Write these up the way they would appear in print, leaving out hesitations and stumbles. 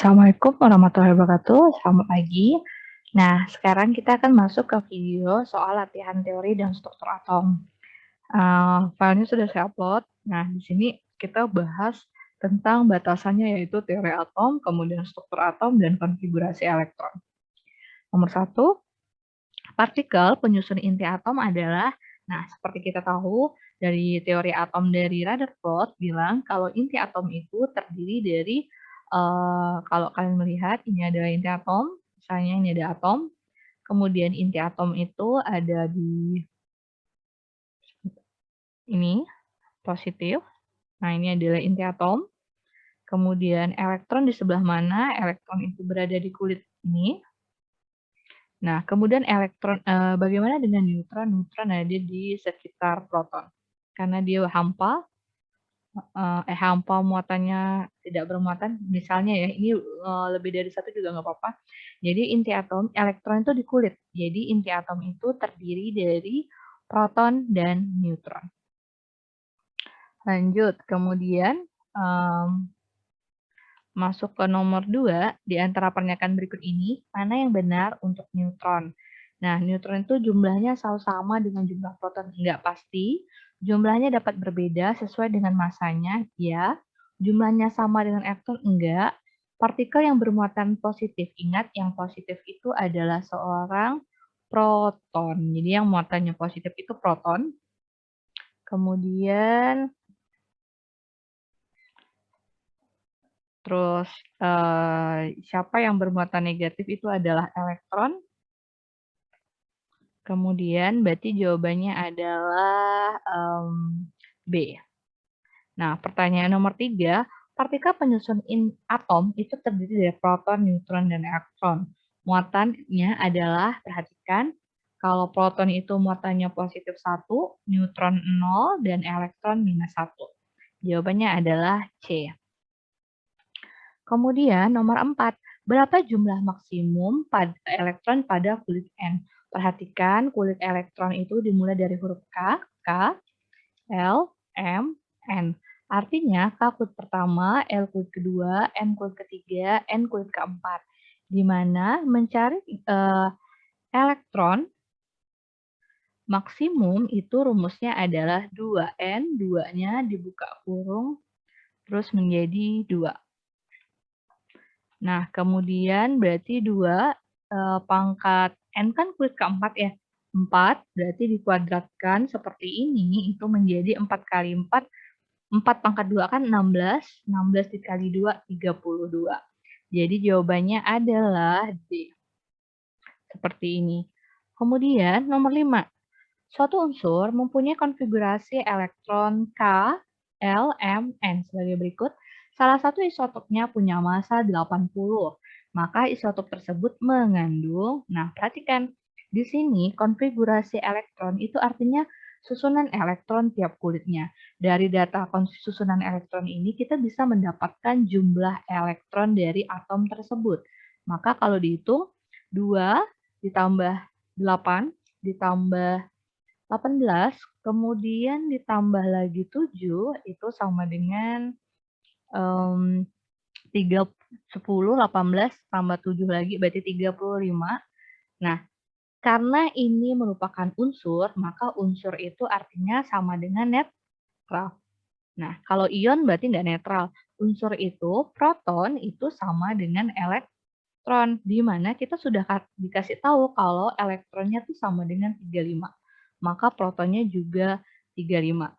Assalamualaikum warahmatullahi wabarakatuh. Selamat pagi. Nah, sekarang kita akan masuk ke video soal latihan teori dan struktur atom. Filenya sudah saya upload. Nah, di sini kita bahas tentang batasannya yaitu teori atom, kemudian struktur atom, dan konfigurasi elektron. Nomor 1, partikel penyusun inti atom adalah, nah seperti kita tahu dari teori atom dari Rutherford bilang kalau inti atom itu terdiri dari, kalau kalian melihat ini adalah inti atom, misalnya ini ada atom, kemudian inti atom itu ada di ini, positif, nah ini adalah inti atom, kemudian elektron di sebelah mana, elektron itu berada di kulit ini. Nah, kemudian elektron, bagaimana dengan neutron? Neutron ada di sekitar proton. Karena dia hampa, hampa muatannya tidak bermuatan, misalnya ya, ini lebih dari satu juga nggak apa-apa. Jadi inti atom, elektron itu di kulit. Jadi inti atom itu terdiri dari proton dan neutron. Lanjut, kemudian masuk ke nomor 2, di antara pernyataan berikut ini, mana yang benar untuk neutron? Nah, neutron itu jumlahnya selalu sama dengan jumlah proton, enggak pasti. Jumlahnya dapat berbeda sesuai dengan masanya, ya. Jumlahnya sama dengan elektron, enggak. Partikel yang bermuatan positif, ingat yang positif itu adalah seorang proton. Jadi yang muatannya positif itu proton. Kemudian terus siapa yang bermuatan negatif itu adalah elektron. Kemudian berarti jawabannya adalah B. Nah, pertanyaan nomor 3, partikel penyusun atom itu terdiri dari proton, neutron, dan elektron. Muatannya adalah, perhatikan, kalau proton itu muatannya positif 1, neutron 0, dan elektron minus 1. Jawabannya adalah C. Kemudian nomor 4, berapa jumlah maksimum elektron pada kulit N? Perhatikan kulit elektron itu dimulai dari huruf K, L, M, N. Artinya K kulit pertama, L kulit kedua, M kulit ketiga, N kulit keempat. Di mana mencari elektron maksimum itu rumusnya adalah 2N, 2-nya dibuka kurung, terus menjadi 2. Nah, kemudian berarti 2 pangkat N kan kulit keempat ya. 4 berarti dikuadratkan seperti ini, itu menjadi 4 kali 4. 4 pangkat 2 kan 16. 16 dikali 2, 32. Jadi jawabannya adalah D. Seperti ini. Kemudian nomor 5. Suatu unsur mempunyai konfigurasi elektron K, L, M, N sebagai berikut. Salah satu isotopnya punya massa 80. Maka isotop tersebut mengandung, nah perhatikan, di sini konfigurasi elektron itu artinya susunan elektron tiap kulitnya. Dari data susunan elektron ini kita bisa mendapatkan jumlah elektron dari atom tersebut. Maka kalau dihitung 2 ditambah 8 ditambah 18, kemudian ditambah lagi 7, itu sama dengan 10, 18 tambah 7 lagi, berarti 35. Nah, karena ini merupakan unsur, maka unsur itu artinya sama dengan netral. Nah, kalau ion berarti nggak netral. Unsur itu, proton itu sama dengan elektron, di mana kita sudah dikasih tahu kalau elektronnya tuh sama dengan 35. Maka protonnya juga 35.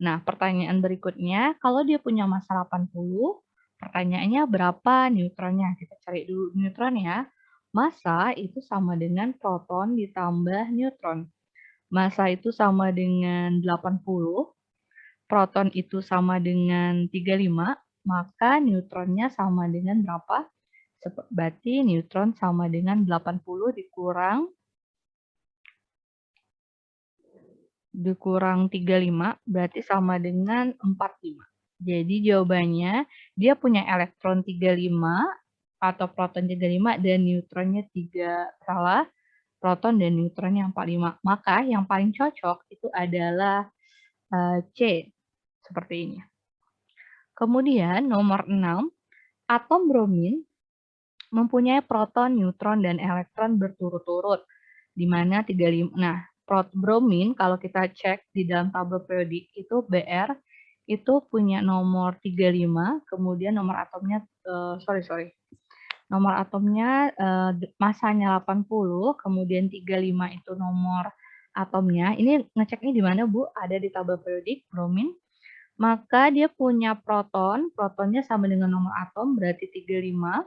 Nah, pertanyaan berikutnya, kalau dia punya massa 80, pertanyaannya berapa neutronnya? Kita cari dulu neutron ya. Massa itu sama dengan proton ditambah neutron. Massa itu sama dengan 80, proton itu sama dengan 35, maka neutronnya sama dengan berapa? Berarti neutron sama dengan 80 dikurang 35 berarti sama dengan 45. Jadi jawabannya dia punya elektron 35 atau proton 35 dan neutronnya 3, salah, proton dan neutronnya 45. Maka yang paling cocok itu adalah C, seperti ini. Kemudian nomor 6, atom bromin mempunyai proton, neutron, dan elektron berturut-turut, di mana 35. Nah, bromin kalau kita cek di dalam tabel periodik itu Br itu punya nomor 35, kemudian nomor atomnya nomor atomnya masanya 80, kemudian 35 itu nomor atomnya. Ini ngeceknya di mana, Bu? Ada di tabel periodik bromin. Maka dia punya proton, protonnya sama dengan nomor atom berarti 35.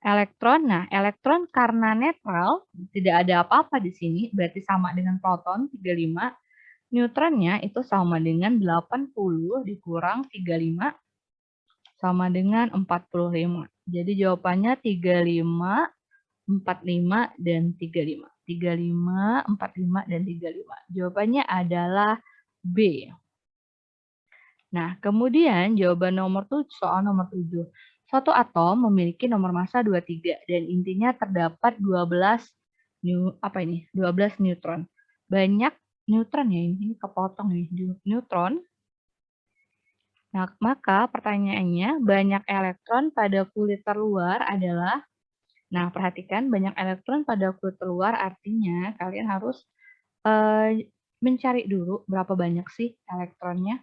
Elektron, nah elektron karena netral, tidak ada apa-apa di sini, berarti sama dengan proton 35. Neutronnya itu sama dengan 80 dikurang 35 sama dengan 45. Jadi jawabannya 35, 45, dan 35. 35, 45, dan 35. Jawabannya adalah B. Nah, kemudian jawaban nomor 7, soal nomor 7. Suatu atom memiliki nomor massa 23 dan intinya terdapat 12 neutron. Banyak neutron ya, ini kepotong nih, neutron. Nah, maka pertanyaannya banyak elektron pada kulit terluar adalah, nah perhatikan banyak elektron pada kulit terluar artinya kalian harus mencari dulu berapa banyak sih elektronnya.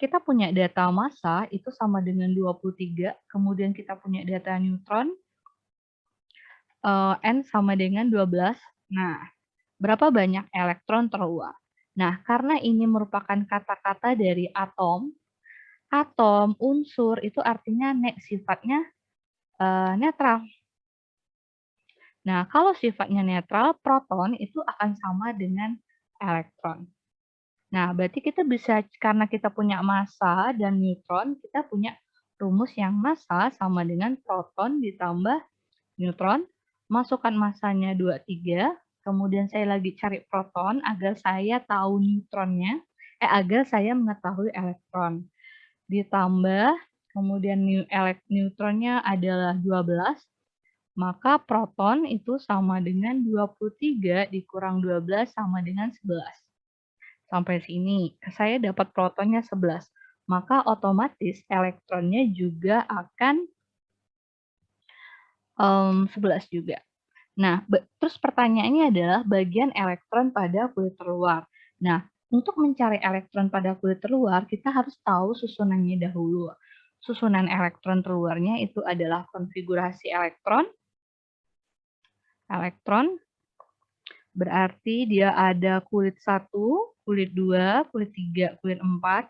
Kita punya data massa itu sama dengan 23, kemudian kita punya data neutron, N sama dengan 12. Nah, berapa banyak elektron terluar? Nah, karena ini merupakan kata-kata dari atom, unsur itu artinya sifatnya netral. Nah, kalau sifatnya netral, proton itu akan sama dengan elektron. Nah, berarti kita bisa, karena kita punya massa dan neutron, kita punya rumus yang massa sama dengan proton ditambah neutron. Masukkan massanya 23, kemudian saya lagi cari proton agar saya tahu neutronnya, agar saya mengetahui elektron. Ditambah, kemudian neutronnya adalah 12, maka proton itu sama dengan 23 dikurang 12 sama dengan 11. Sampai sini, saya dapat protonnya 11. Maka otomatis elektronnya juga akan 11 juga. Nah, terus pertanyaannya adalah bagian elektron pada kulit terluar. Nah, untuk mencari elektron pada kulit terluar, kita harus tahu susunannya dahulu. Susunan elektron terluarnya itu adalah konfigurasi elektron. Elektron berarti dia ada kulit 1, kulit 2, kulit 3, kulit 4.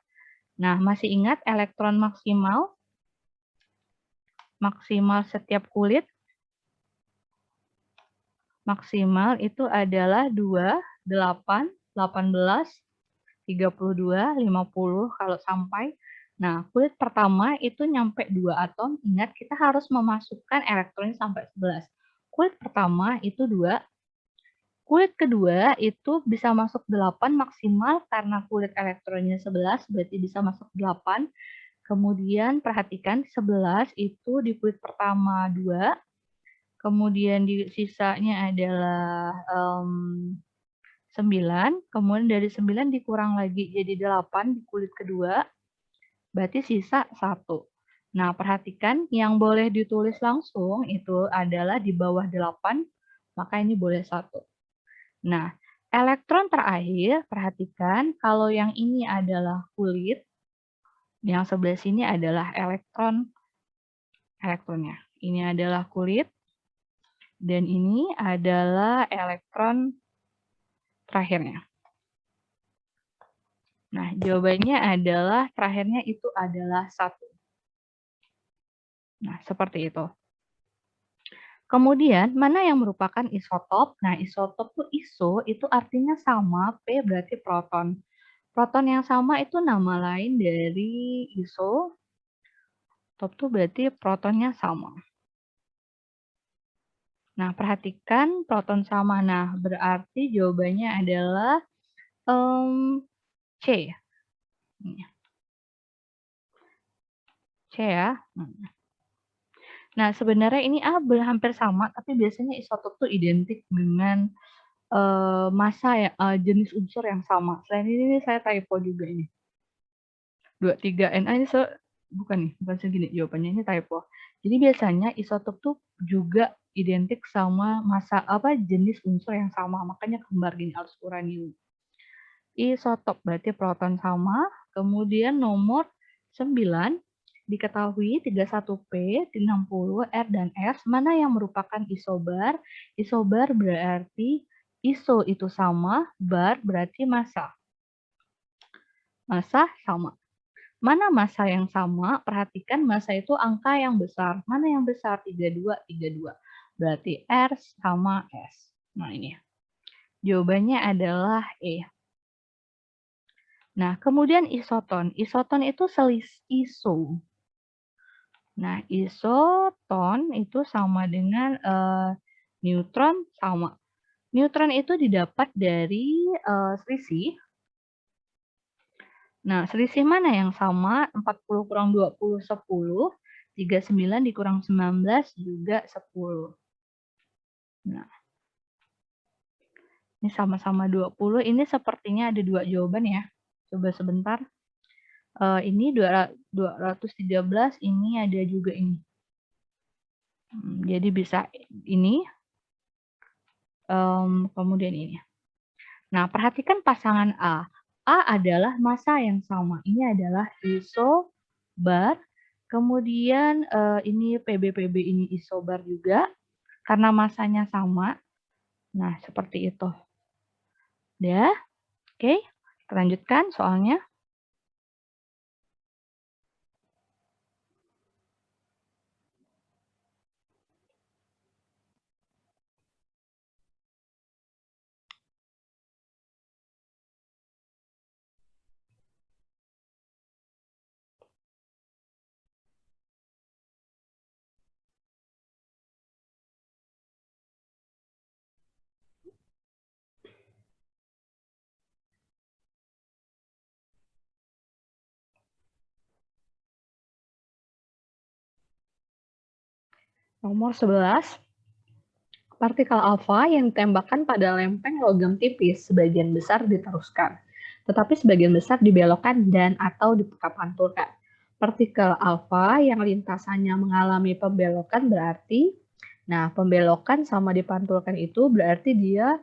Nah, masih ingat elektron maksimal? Maksimal setiap kulit? Maksimal itu adalah 2, 8, 18, 32, 50 kalau sampai. Nah, kulit pertama itu nyampe 2 atom. Ingat, kita harus memasukkan elektronnya sampai 11. Kulit pertama itu 2. Kulit kedua itu bisa masuk 8 maksimal karena kulit elektronnya 11, berarti bisa masuk 8. Kemudian perhatikan 11 itu di kulit pertama 2, kemudian di sisanya adalah 9, kemudian dari 9 dikurang lagi jadi 8 di kulit kedua, berarti sisa 1. Nah, perhatikan yang boleh ditulis langsung itu adalah di bawah 8, maka ini boleh 1. Nah, elektron terakhir, perhatikan kalau yang ini adalah kulit, yang sebelah sini adalah elektronnya. Ini adalah kulit, dan ini adalah elektron terakhirnya. Nah, jawabannya adalah terakhirnya itu adalah 1. Nah, seperti itu. Kemudian, mana yang merupakan isotop? Nah, isotop tuh iso, itu artinya sama, P berarti proton. Proton yang sama itu nama lain dari iso. Top tuh berarti protonnya sama. Nah, perhatikan proton sama. Nah, berarti jawabannya adalah C. C ya. Nah, sebenarnya ini hampir sama, tapi biasanya isotop tuh identik dengan massa ya, jenis unsur yang sama. Selain ini saya typo juga ini. 23Na ini bukan segini jawabannya, ini typo. Jadi biasanya isotop tuh juga identik sama jenis unsur yang sama, makanya kembar gini harus uranium. Isotop berarti proton sama, kemudian nomor 9 diketahui 31P, 60 R dan S mana yang merupakan isobar? Isobar berarti iso itu sama, bar berarti massa. Massa sama. Mana massa yang sama? Perhatikan massa itu angka yang besar. Mana yang besar? 32, 32. Berarti R sama S. Nah ini. Jawabannya adalah E. Nah, kemudian isoton. Isoton itu selisih iso. Nah, isoton itu sama dengan neutron sama. Neutron itu didapat dari selisih. Nah, selisih mana yang sama? 40 kurang 20, 10. 39 dikurang 19 juga 10. Nah, ini sama-sama 20. Ini sepertinya ada dua jawaban ya. Coba sebentar. Ini 213, ini ada juga ini. Jadi bisa ini, kemudian ini. Nah, perhatikan pasangan A. A adalah massa yang sama. Ini adalah isobar. Kemudian ini PB ini isobar juga. Karena massanya sama. Nah, seperti itu. Udah? Oke, kita lanjutkan soalnya. Nomor 11. Partikel alfa yang ditembakkan pada lempeng logam tipis sebagian besar diteruskan, tetapi sebagian besar dibelokkan dan atau dipantulkan. Partikel alfa yang lintasannya mengalami pembelokan berarti, nah pembelokan sama dipantulkan itu berarti dia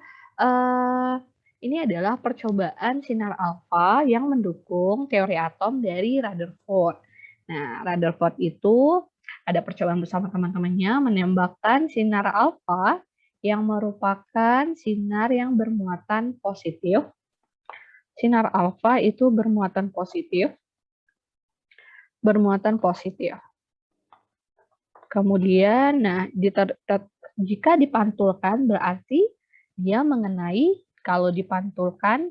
ini adalah percobaan sinar alfa yang mendukung teori atom dari Rutherford. Nah, Rutherford itu ada percobaan bersama teman-temannya menembakkan sinar alfa yang merupakan sinar yang bermuatan positif. Sinar alfa itu bermuatan positif. Kemudian, nah, jika dipantulkan berarti dia mengenai, kalau dipantulkan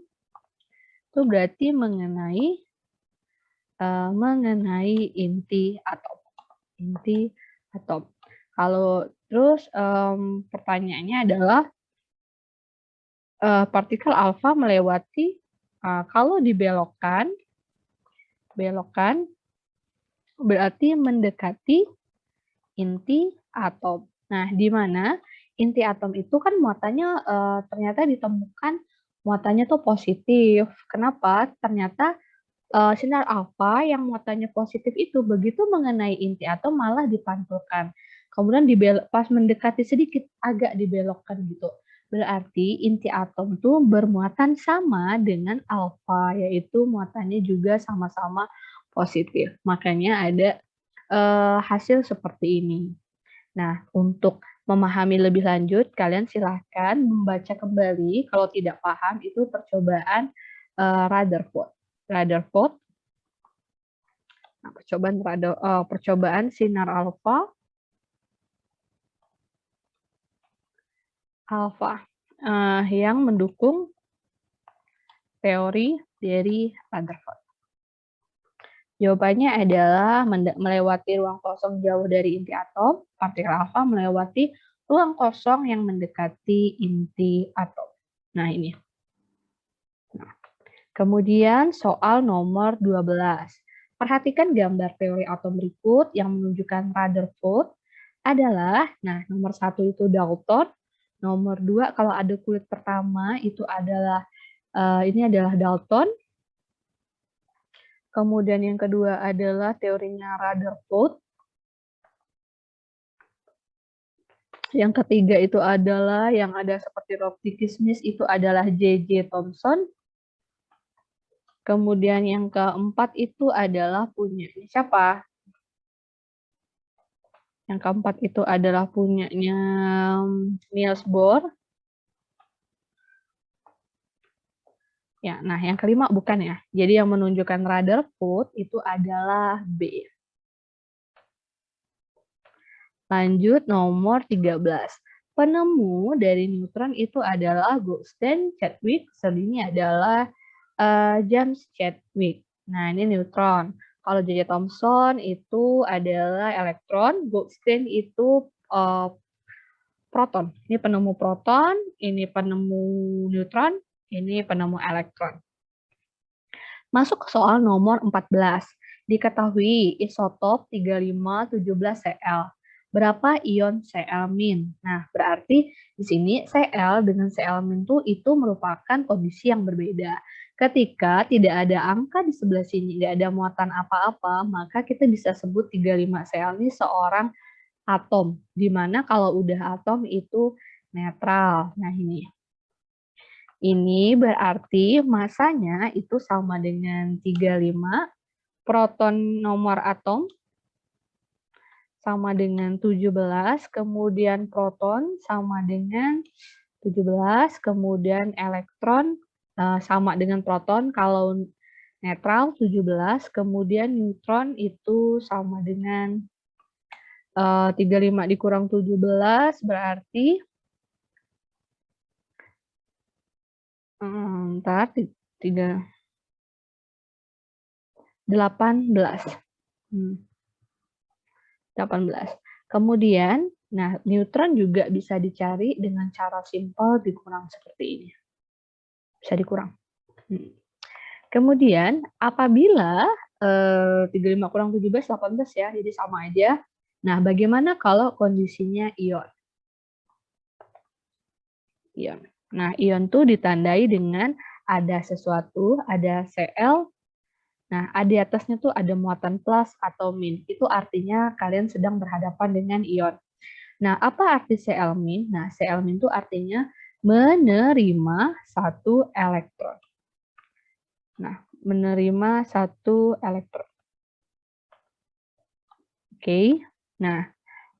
itu berarti mengenai inti atom. Kalau terus pertanyaannya adalah partikel alfa melewati kalau dibelokkan berarti mendekati inti atom. Nah, di mana inti atom itu kan muatannya ternyata ditemukan muatannya tuh positif. Kenapa? Ternyata sinar alfa yang muatannya positif itu begitu mengenai inti atom malah dipantulkan. Kemudian pas mendekati sedikit agak dibelokkan gitu. Berarti inti atom tuh bermuatan sama dengan alfa, yaitu muatannya juga sama-sama positif. Makanya ada hasil seperti ini. Nah, untuk memahami lebih lanjut, kalian silahkan membaca kembali kalau tidak paham itu percobaan Rutherford. Nah, percobaan sinar alfa yang mendukung teori dari Rutherford. Jawabannya adalah melewati ruang kosong jauh dari inti atom, partikel alfa melewati ruang kosong yang mendekati inti atom. Nah, ini. Nah, kemudian soal nomor 12. Perhatikan gambar teori atom berikut yang menunjukkan Rutherford adalah, nah nomor 1 itu Dalton, nomor 2 kalau ada kulit pertama itu adalah, ini adalah Dalton, Kemudian yang kedua adalah teorinya Rutherford. Yang ketiga itu adalah yang ada seperti roti kismis itu adalah J.J. Thomson. Kemudian yang keempat itu adalah punyanya siapa? Yang keempat itu adalah punyanya Niels Bohr. Ya, nah yang kelima bukan ya. Jadi yang menunjukkan Rutherford itu adalah B. Lanjut nomor 13. Penemu dari neutron itu adalah Goldstein, Chadwick, selanjutnya adalah James Chadwick. Nah, ini neutron. Kalau J.J. Thomson itu adalah elektron, Goldstein itu proton. Ini penemu proton, ini penemu neutron, ini penemu elektron. Masuk ke soal nomor 14. Diketahui isotop 3517Cl. Berapa ion Cl-. Nah, berarti di sini Cl dengan Cl- itu merupakan kondisi yang berbeda. Ketika tidak ada angka di sebelah sini, tidak ada muatan apa-apa, maka kita bisa sebut 35Cl ini seorang atom. Dimana kalau udah atom itu netral. Nah, ini. Ini berarti masanya itu sama dengan 35, proton nomor atom sama dengan 17, kemudian proton sama dengan 17, kemudian elektron sama dengan proton kalau netral 17, kemudian neutron itu sama dengan 35 dikurang 17 berarti ntar 18. 18. Kemudian, nah neutron juga bisa dicari dengan cara simpel dikurang seperti ini. Bisa dikurang. Kemudian, apabila 35 kurang 17, 18 ya, jadi sama aja. Nah, bagaimana kalau kondisinya ion? Ion. Nah, ion tuh ditandai dengan ada sesuatu, ada Cl. Nah, di atasnya tuh ada muatan plus atau min. Itu artinya kalian sedang berhadapan dengan ion. Nah, apa arti Cl-. Nah, Cl- itu artinya menerima satu elektron. Nah, menerima satu elektron. Oke. Nah,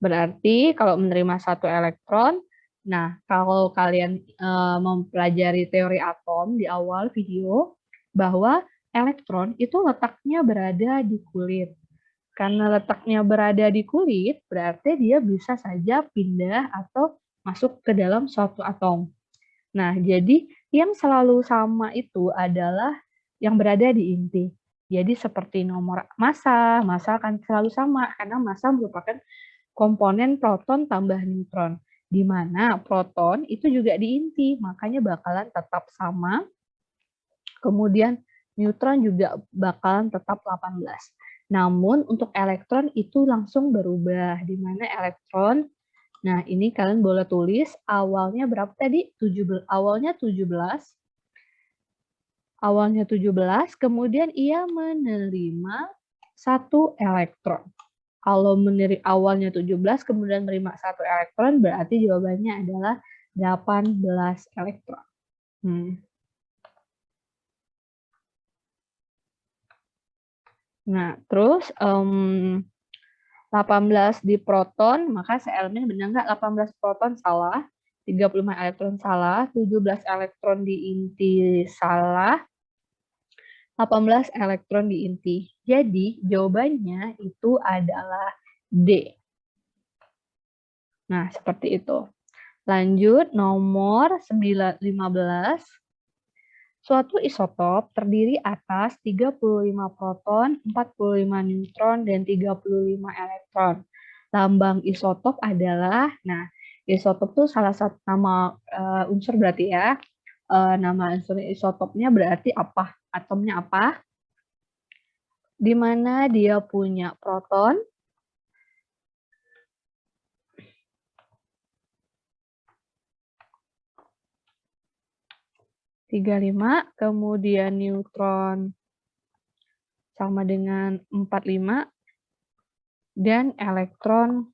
berarti kalau menerima satu elektron, nah kalau kalian mempelajari teori atom di awal video, bahwa elektron itu letaknya berada di kulit. Karena letaknya berada di kulit, berarti dia bisa saja pindah atau masuk ke dalam suatu atom. Nah, jadi yang selalu sama itu adalah yang berada di inti. Jadi seperti nomor massa akan selalu sama karena massa merupakan komponen proton tambah neutron. Di mana proton itu juga di inti, makanya bakalan tetap sama. Kemudian neutron juga bakalan tetap 18. Namun untuk elektron itu langsung berubah, di mana elektron, nah ini kalian boleh tulis awalnya berapa tadi? Awalnya 17, kemudian ia menerima satu elektron. Kalau awalnya 17, kemudian menerima satu elektron, berarti jawabannya adalah 18 elektron. Nah, terus 18 di proton, maka Cl- benar nggak? 18 proton salah, 35 elektron salah, 17 elektron di inti salah, 18 elektron di inti. Jadi jawabannya itu adalah D. Nah, seperti itu. Lanjut nomor 15. Suatu isotop terdiri atas 35 proton, 45 neutron, dan 35 elektron. Lambang isotop adalah, nah, isotop itu salah satu nama unsur berarti ya. Nama unsur isotopnya berarti apa? Atomnya apa? Di mana dia punya proton, kemudian neutron sama dengan 45 dan elektron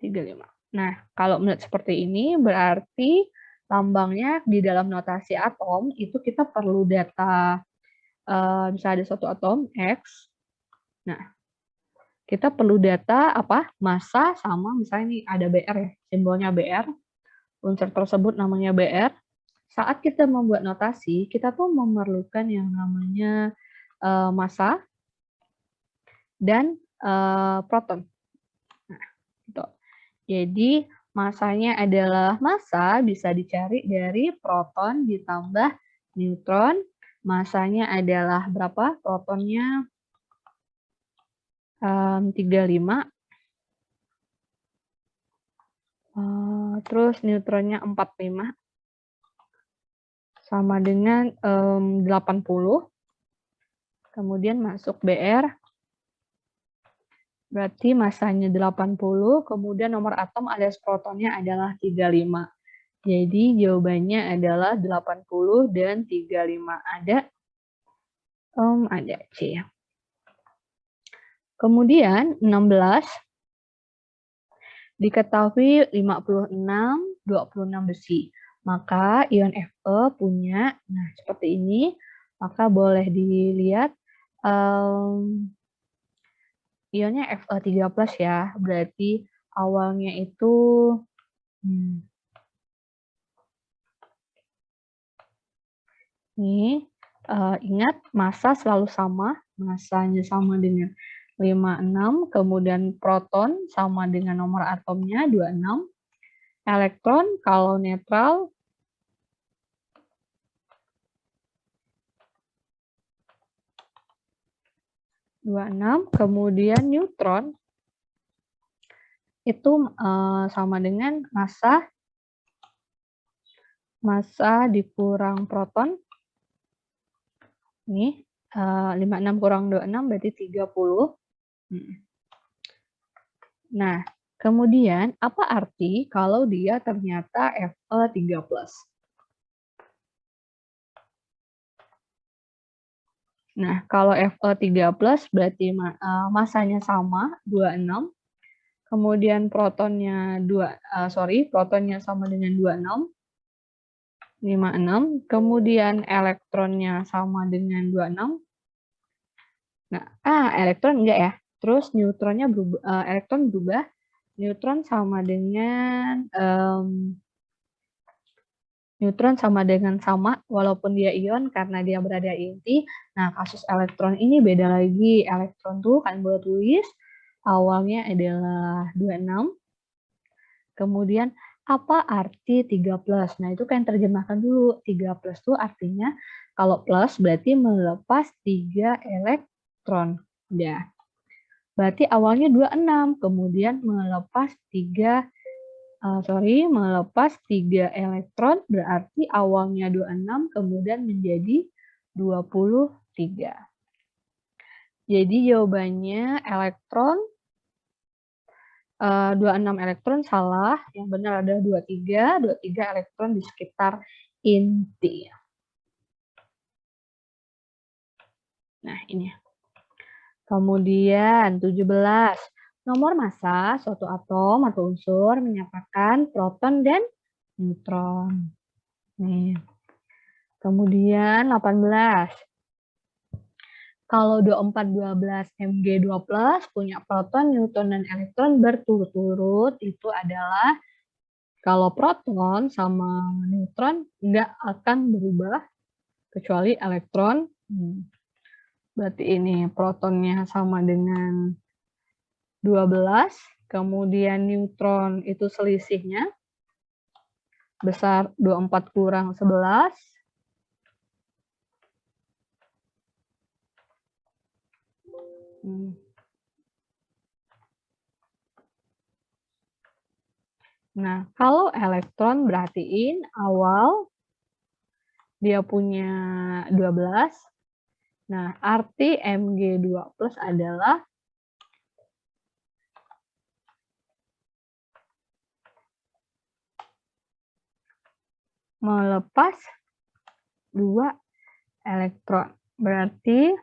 35. Nah, kalau melihat seperti ini berarti lambangnya di dalam notasi atom itu kita perlu data, misalnya ada suatu atom X. Nah, kita perlu data apa? Massa sama misalnya nih ada Br ya, simbolnya Br, unsur tersebut namanya Br. Saat kita membuat notasi, kita tuh memerlukan yang namanya massa dan proton. Nah, gitu. Jadi massanya adalah massa bisa dicari dari proton ditambah neutron. Massanya adalah berapa? Protonnya 35. Terus neutronnya 45 sama dengan 80. Kemudian masuk Br, berarti massanya 80, kemudian nomor atom alias protonnya adalah 35. Jadi jawabannya adalah 80 dan 35. Ada C. Kemudian 16, diketahui 56, 26 besi. Maka ion Fe punya, nah seperti ini, maka boleh dilihat ionnya Fe13 ya, berarti awalnya itu ini ingat massa selalu sama, massanya sama dengan 56, kemudian proton sama dengan nomor atomnya 26, elektron kalau netral kemudian neutron itu sama dengan massa dikurang proton. Ini 56 kurang 26 berarti 30. Nah, kemudian apa arti kalau dia ternyata Fe3+? Nah, kalau Fe3+ berarti massanya sama 26, kemudian protonnya protonnya sama dengan 26, 56, kemudian elektronnya sama dengan 26. Nah, elektron enggak ya. Terus neutronnya berubah, elektron berubah, neutron sama dengan sama walaupun dia ion karena dia berada inti. Nah, kasus elektron ini beda lagi. Elektron tuh kan boleh tulis awalnya adalah 26. Kemudian apa arti 3+? Nah, itu kan terjemahkan dulu. 3+ itu artinya kalau plus berarti melepas 3 elektron. Ya. Berarti awalnya 26, kemudian melepas 3 elektron, berarti awalnya 26, kemudian menjadi 23. Jadi jawabannya elektron, 26 elektron salah, yang benar adalah 23 elektron di sekitar inti. Nah, ini. Kemudian 17. Nomor massa suatu atom atau unsur menyatakan proton dan neutron. Nih. Kemudian 18. Kalau 2412 Mg2+ punya proton, neutron, dan elektron berturut-turut, itu adalah kalau proton sama neutron nggak akan berubah kecuali elektron. Berarti ini protonnya sama dengan 12, kemudian neutron itu selisihnya besar 24 kurang 11. Nah, kalau elektron berartiin awal dia punya 12. Nah, arti Mg2+ adalah melepas 2 elektron. Berarti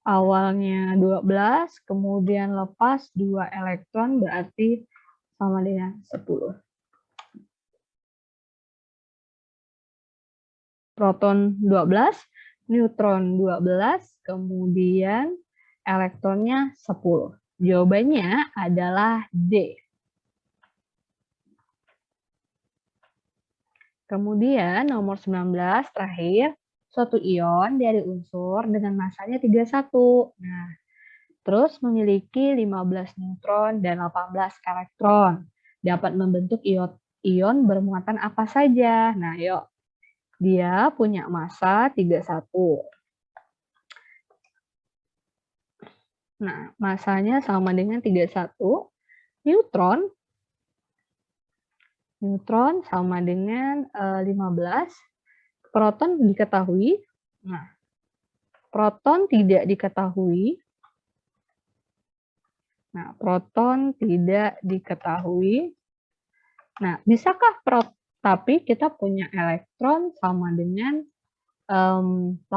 awalnya 12, kemudian lepas 2 elektron, berarti sama dengan 10. Proton 12, neutron 12, kemudian elektronnya 10. Jawabannya adalah D. Kemudian nomor 19 terakhir, suatu ion dari unsur dengan masanya 31. Nah, terus memiliki 15 neutron dan 18 elektron. Dapat membentuk ion bermuatan apa saja? Nah, yuk. Dia punya massa 31. Nah, massanya sama dengan 31. Neutron sama dengan 15. Proton diketahui. Nah, proton tidak diketahui. Nah, proton tidak diketahui. Nah, bisakah tapi kita punya elektron sama dengan 18.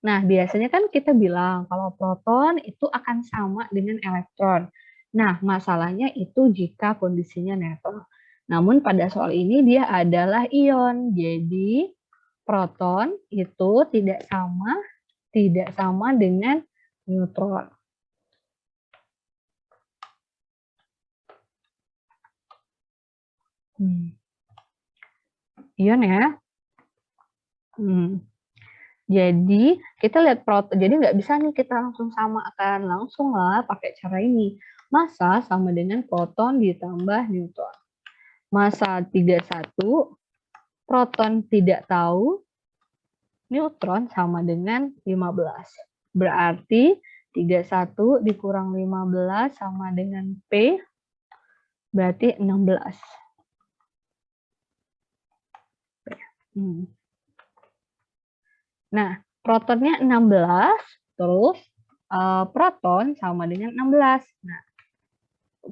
Nah, biasanya kan kita bilang kalau proton itu akan sama dengan elektron. Nah, masalahnya itu jika kondisinya netral. Namun pada soal ini dia adalah ion. Jadi proton itu tidak sama dengan neutron. Ion ya. Jadi kita lihat proton. Jadi nggak bisa nih kita langsung samakan, langsung lah pakai cara ini. Massa sama dengan proton ditambah neutron. Massa 31, proton tidak tahu, neutron sama dengan 15. Berarti 31 dikurang 15 sama dengan P, berarti 16. Nah, protonnya 16, terus proton sama dengan 16. Nah,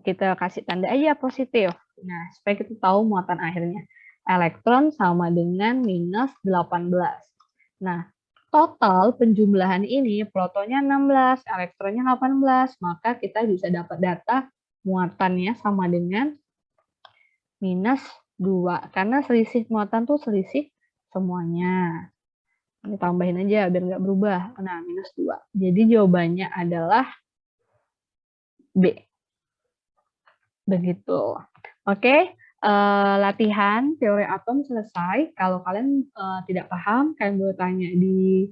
kita kasih tanda aja positif. Nah, supaya kita tahu muatan akhirnya. Elektron sama dengan minus 18. Nah, total penjumlahan ini protonnya 16, elektronnya 18. Maka kita bisa dapat data muatannya sama dengan minus 2. Karena selisih muatan tuh selisih semuanya. Ini tambahin aja biar nggak berubah. Nah, minus 2. Jadi jawabannya adalah B. Begitu. Oke, latihan teori atom selesai. Kalau kalian tidak paham, kalian boleh tanya di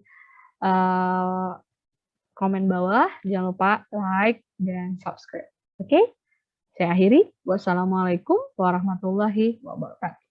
komen bawah. Jangan lupa like dan subscribe. Oke, saya akhiri. Wassalamualaikum warahmatullahi wabarakatuh.